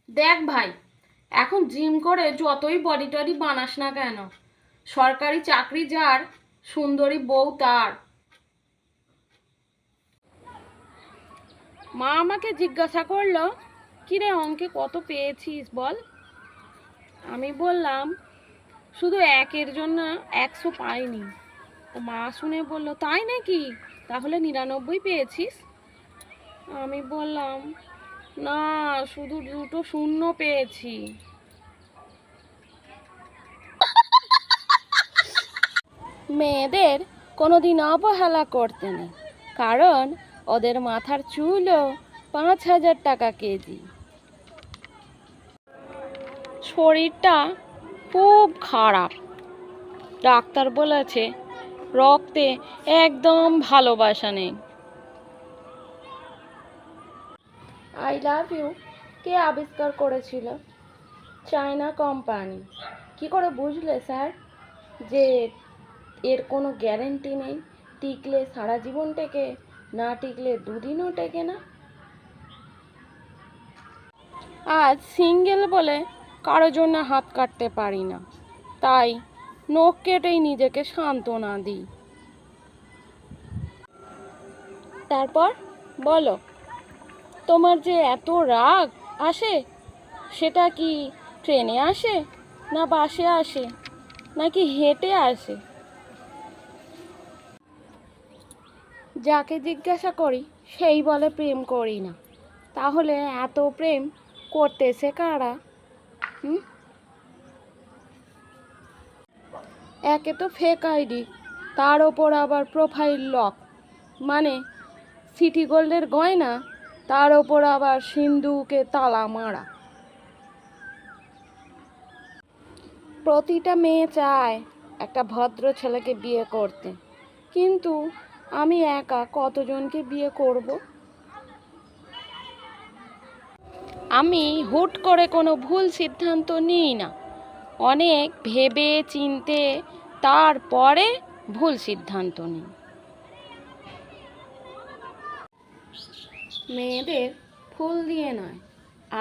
দেখ ভাই, এখন জিম করে যতই বডি টডি বানাস না কেন, সরকারি চাকরি যার, সুন্দরী বউ তার। মা আমাকে জিজ্ঞাসা করলো, কিরে অঙ্কে কত পেয়েছিস বল। আমি বললাম, শুধু একের জন্য 100 পাইনি। তো মা শুনে বলল, তাই নাকি, তাহলে 99 পেয়েছিস। আমি বললাম, না, শুধু দুটো শূন্য পেয়েছি। মেয়েদের কোনোদিন অবহেলা করতে নেই, কারণ ওদের মাথার চুলও 5,000 টাকা কেজি। শরীরটা খুব খারাপ, ডাক্তার বলেছে রক্তে একদম ভালোবাসা নেই। আই লাভ ইউ কে আবিষ্কার করেছিল? China company. কি করে বুঝলে স্যার যে এর কোনো গ্যারেন্টি নেই, টিকলে সারা জীবন টেকে, না টিকলে দুদিনও টেকে না? আজ সিঙ্গেল বলে কারো জন্য হাত কাটতে পারি না, তাই নখ কেটেই নিজেকে সান্ত্বনা দিই। তারপর বলো, তোমার যে এত রাগ আসে, সেটা কি ট্রেনে আসে, না বাসে আসে, নাকি হেঁটে আসে? যাকে জিজ্ঞাসা করি সেই বলে প্রেম করি না। তাহলে এত প্রেম করতেছে কারা? হুম? একে তো ফেক আইডি, তার ওপর আবার প্রোফাইল লক, মানে সিটি গোল্ডের গয়না, তার ওপর আবার সিন্ধুকে তালা মারা। প্রতিটা মেয়ে চায় একটা ভদ্র ছেলেকে বিয়ে করতে, কিন্তু আমি একা কতজনকে বিয়ে করব? আমি হুট করে কোনো ভুল সিদ্ধান্ত নিই না, অনেক ভেবে চিনতে তারপরে ভুল সিদ্ধান্ত নিই। মেয়েদের ফুল দিয়ে নয়,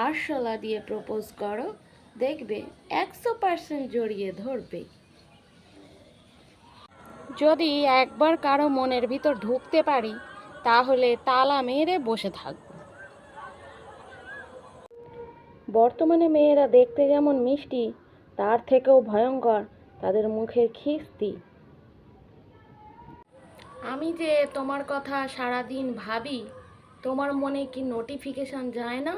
আরশোলা দিয়ে প্রপোজ করো, দেখবে 100% জড়িয়ে ধরবে। যদি একবার কারো মনের ভিতর ঢুকতে পারি, তাহলে তালা মেরে বসে থাকবো। বর্তমানে মেয়েরা দেখতে যেমন মিষ্টি, তার থেকেও ভয়ঙ্কর তাদের মুখের খিস্তি। আমি যে তোমার কথা সারাদিন ভাবি, তোমার মনে কি নোটিফিকেশন যায় না?